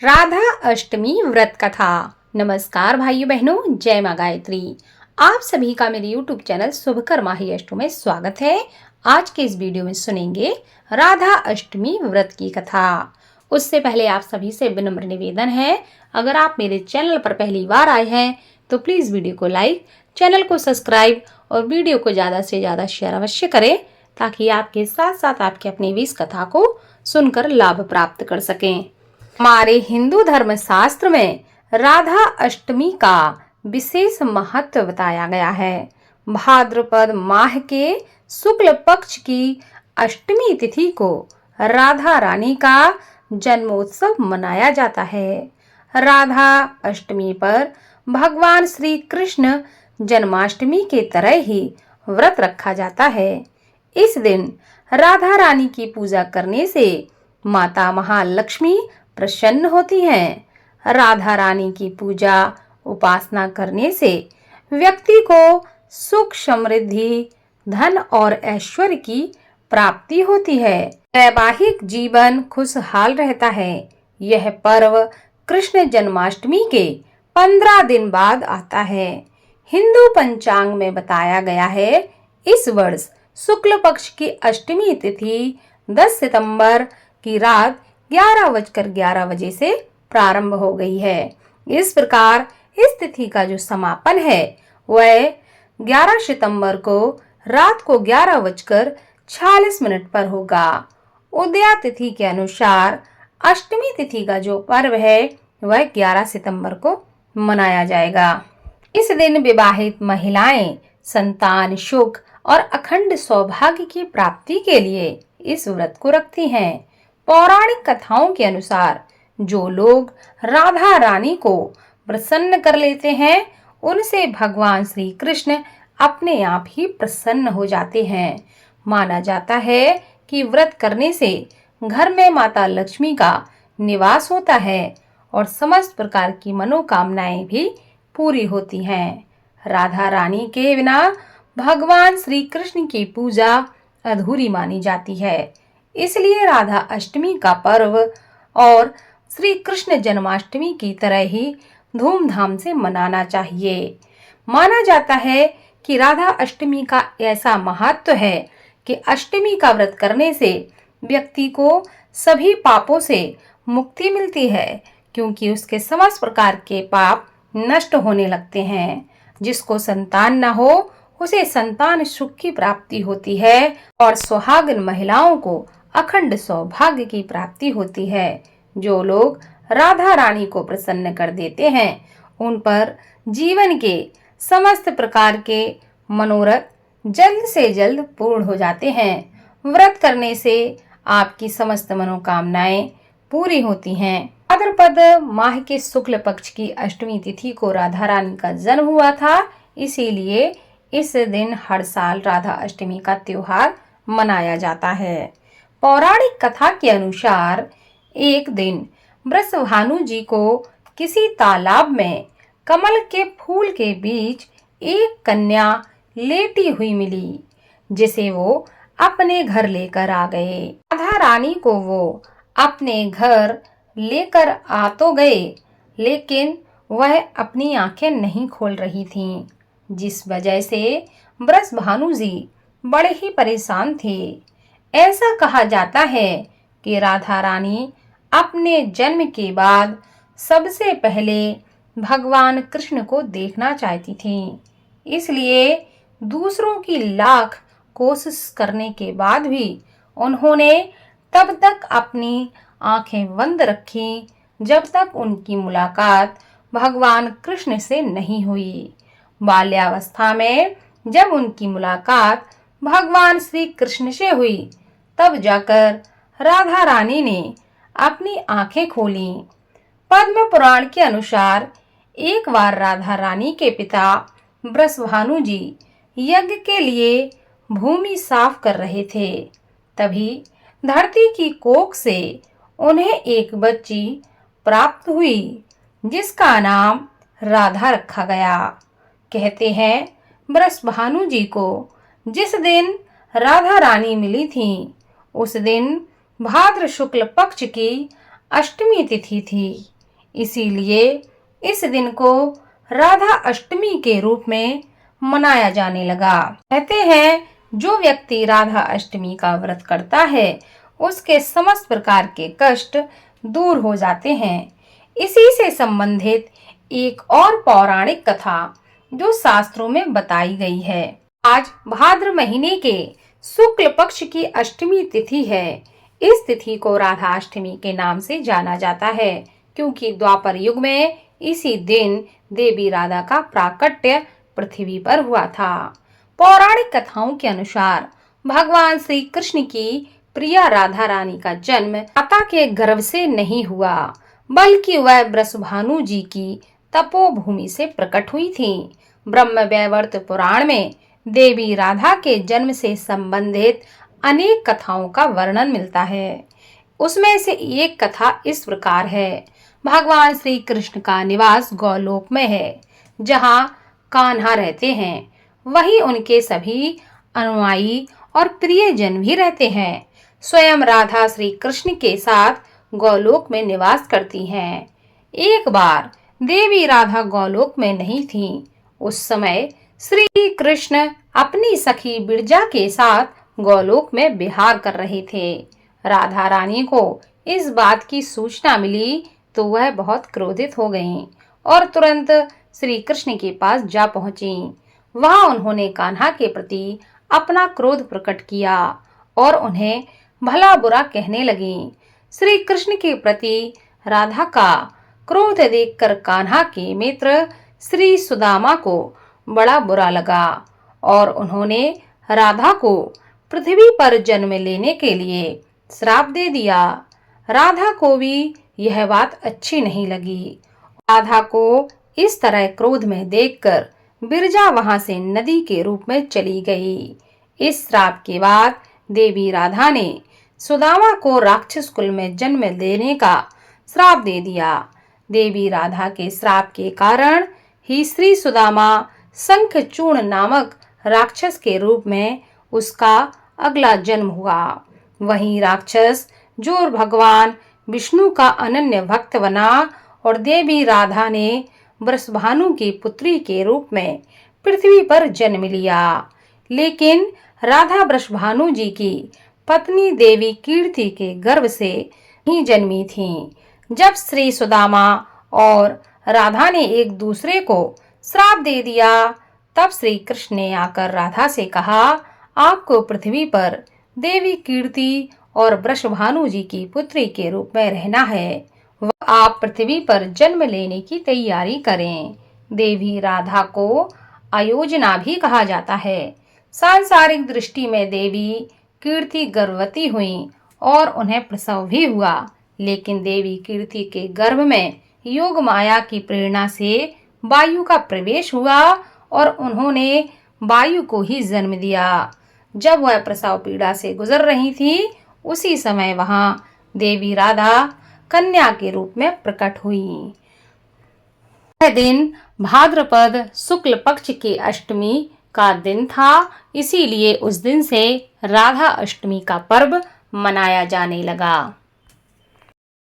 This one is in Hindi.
राधा अष्टमी व्रत कथा। नमस्कार भाइयों बहनों, जय माँ गायत्री। आप सभी का मेरे YouTube चैनल शुभकर्मा ही अष्टमी में स्वागत है। आज के इस वीडियो में सुनेंगे राधा अष्टमी व्रत की कथा। उससे पहले आप सभी से विनम्र निवेदन है, अगर आप मेरे चैनल पर पहली बार आए हैं तो प्लीज वीडियो को लाइक, चैनल को सब्सक्राइब और वीडियो को ज्यादा से ज्यादा शेयर अवश्य करें, ताकि आपके साथ साथ आपके अपनी भी इस कथा को सुनकर लाभ प्राप्त कर सकें। हमारे हिंदू धर्म शास्त्र में राधा अष्टमी का विशेष महत्व बताया गया है। भाद्रपद माह के शुक्ल पक्ष की अष्टमी तिथि को राधा रानी का जन्मोत्सव मनाया जाता है। राधा अष्टमी पर भगवान श्री कृष्ण जन्माष्टमी के तरह ही व्रत रखा जाता है। इस दिन राधा रानी की पूजा करने से माता महालक्ष्मी प्रसन्न होती हैं। राधा रानी की पूजा उपासना करने से व्यक्ति को सुख, समृद्धि, धन और ऐश्वर्य की प्राप्ति होती है। वैवाहिक जीवन खुशहाल रहता है। यह पर्व कृष्ण जन्माष्टमी के 15 दिन बाद आता है। हिंदू पंचांग में बताया गया है, इस वर्ष शुक्ल पक्ष की अष्टमी तिथि 10 सितंबर की रात 11:11 से प्रारंभ हो गई है। इस प्रकार इस तिथि का जो समापन है वह 11 सितंबर को रात को 11:46 पर होगा। उदया तिथि के अनुसार अष्टमी तिथि का जो पर्व है वह 11 सितंबर को मनाया जाएगा। इस दिन विवाहित महिलाएं संतान सुख और अखंड सौभाग्य की प्राप्ति के लिए इस व्रत को रखती हैं। पौराणिक कथाओं के अनुसार जो लोग राधा रानी को प्रसन्न कर लेते हैं, उनसे भगवान श्री कृष्ण अपने आप ही प्रसन्न हो जाते हैं। माना जाता है कि व्रत करने से घर में माता लक्ष्मी का निवास होता है और समस्त प्रकार की मनोकामनाएं भी पूरी होती हैं। राधा रानी के बिना भगवान श्री कृष्ण की पूजा अधूरी मानी जाती है। इसलिए राधा अष्टमी का पर्व और श्री कृष्ण जन्माष्टमी की तरह ही धूमधाम से मनाना चाहिए। माना जाता है कि राधा अष्टमी का ऐसा महत्व है कि अष्टमी का व्रत करने से व्यक्ति को सभी पापों से मुक्ति मिलती है, क्योंकि उसके समस्त प्रकार के पाप नष्ट होने लगते हैं। जिसको संतान न हो उसे संतान सुख की प्राप्ति होती है और सुहागिन महिलाओं को अखंड सौभाग्य की प्राप्ति होती है। जो लोग राधा रानी को प्रसन्न कर देते हैं, उन पर जीवन के समस्त प्रकार के मनोरथ जल्द से जल्द पूर्ण हो जाते हैं। व्रत करने से आपकी समस्त मनोकामनाएं पूरी होती हैं। भाद्रपद माह के शुक्ल पक्ष की अष्टमी तिथि को राधा रानी का जन्म हुआ था, इसीलिए इस दिन हर साल राधा अष्टमी का त्योहार मनाया जाता है। पौराणिक कथा के अनुसार एक दिन वृषभानु जी को किसी तालाब में कमल के फूल के बीच एक कन्या लेटी हुई मिली, जिसे वो अपने घर लेकर आ गए। राधा रानी को वो अपने घर लेकर आ तो गए, लेकिन वह अपनी आंखें नहीं खोल रही थीं, जिस वजह से वृषभानु जी बड़े ही परेशान थे। ऐसा कहा जाता है कि राधा रानी अपने जन्म के बाद सबसे पहले भगवान कृष्ण को देखना चाहती थीं, इसलिए दूसरों की लाख कोशिश करने के बाद भी उन्होंने तब तक अपनी आंखें बंद रखी जब तक उनकी मुलाकात भगवान कृष्ण से नहीं हुई। बाल्यावस्था में जब उनकी मुलाकात भगवान श्री कृष्ण से हुई, तब जाकर राधा रानी ने अपनी आंखें खोली। पद्म पुराण के अनुसार एक बार राधा रानी के पिता वृषभानु जी यज्ञ के लिए भूमि साफ कर रहे थे। तभी धरती की कोख से उन्हें एक बच्ची प्राप्त हुई, जिसका नाम राधा रखा गया। कहते हैं वृषभानु जी को जिस दिन राधा रानी मिली थी, उस दिन भाद्र शुक्ल पक्ष की अष्टमी तिथि थी। इसीलिए इस दिन को राधा अष्टमी के रूप में मनाया जाने लगा। कहते हैं जो व्यक्ति राधा अष्टमी का व्रत करता है उसके समस्त प्रकार के कष्ट दूर हो जाते हैं। इसी से संबंधित एक और पौराणिक कथा जो शास्त्रों में बताई गई है। आज भाद्र महीने के शुक्ल पक्ष की अष्टमी तिथि है। इस तिथि को राधा अष्टमी के नाम से जाना जाता है क्योंकि द्वापर युग में इसी दिन देवी राधा का प्राकट्य पृथ्वी पर हुआ था। पौराणिक कथाओं के अनुसार भगवान श्री कृष्ण की प्रिया राधा रानी का जन्म माता के गर्भ से नहीं हुआ, बल्कि वह वृषभानु जी की तपोभूमि से प्रकट हुई थी। ब्रह्म वैवर्त पुराण में देवी राधा के जन्म से संबंधित अनेक कथाओं का वर्णन मिलता है। उसमें से एक कथा इस प्रकार है। भगवान श्री कृष्ण का निवास गौलोक में है, जहाँ कान्हा रहते हैं। वहीं उनके सभी अनुयायी और प्रियजन भी रहते हैं। स्वयं राधा श्री कृष्ण के साथ गौलोक में निवास करती हैं। एक बार देवी राधा गौलोक में नहीं थी। उस समय श्री कृष्ण अपनी सखी बिरजा के साथ गौलोक में विहार कर रहे थे। राधा रानी को इस बात की सूचना मिली तो वह बहुत क्रोधित हो गईं और तुरंत श्री कृष्ण के पास जा पहुंची। वहां उन्होंने कान्हा के प्रति अपना क्रोध प्रकट किया और उन्हें भला बुरा कहने लगी। श्री कृष्ण के प्रति राधा का क्रोध देखकर कान्हा के मित्र श्री सुदामा को बड़ा बुरा लगा और उन्होंने राधा को पृथ्वी पर जन्म लेने के लिए श्राप दे दिया। राधा को भी यह बात अच्छी नहीं लगी। राधा को इस तरह क्रोध में देखकर बिरजा वहां से नदी के रूप में चली गई। इस श्राप के बाद देवी राधा ने सुदामा को राक्षस कुल में जन्म लेने का श्राप दे दिया। देवी राधा के श्राप के कारण ही श्री सुदामा शंखचूर्ण नामक राक्षस के रूप में उसका अगला जन्म हुआ। वहीं राक्षस जो भगवान विष्णु का अनन्य भक्त बना और देवी राधा ने वृषभानु की पुत्री के रूप में पृथ्वी पर जन्म लिया। लेकिन राधा वृषभानु जी की पत्नी देवी कीर्ति के गर्भ से ही जन्मी थी। जब श्री सुदामा और राधा ने एक दूसरे को श्राप दे दिया, तब श्री कृष्ण ने आकर राधा से कहा, आपको पृथ्वी पर देवी कीर्ति और वृषभानु जी की पुत्री के रूप में रहना है। वह आप पृथ्वी पर जन्म लेने की तैयारी करें। देवी राधा को अयोजना भी कहा जाता है। सांसारिक दृष्टि में देवी कीर्ति गर्भवती हुई और उन्हें प्रसव भी हुआ। लेकिन देवी कीर्ति के गर्भ में योग माया की प्रेरणा से वायु का प्रवेश हुआ और उन्होंने वायु को ही जन्म दिया। जब वह प्रसव पीड़ा से गुजर रही थी, उसी समय वहां देवी राधा कन्या के रूप में प्रकट हुई। यह दिन भाद्रपद शुक्ल पक्ष की अष्टमी का दिन था, इसीलिए उस दिन से राधा अष्टमी का पर्व मनाया जाने लगा।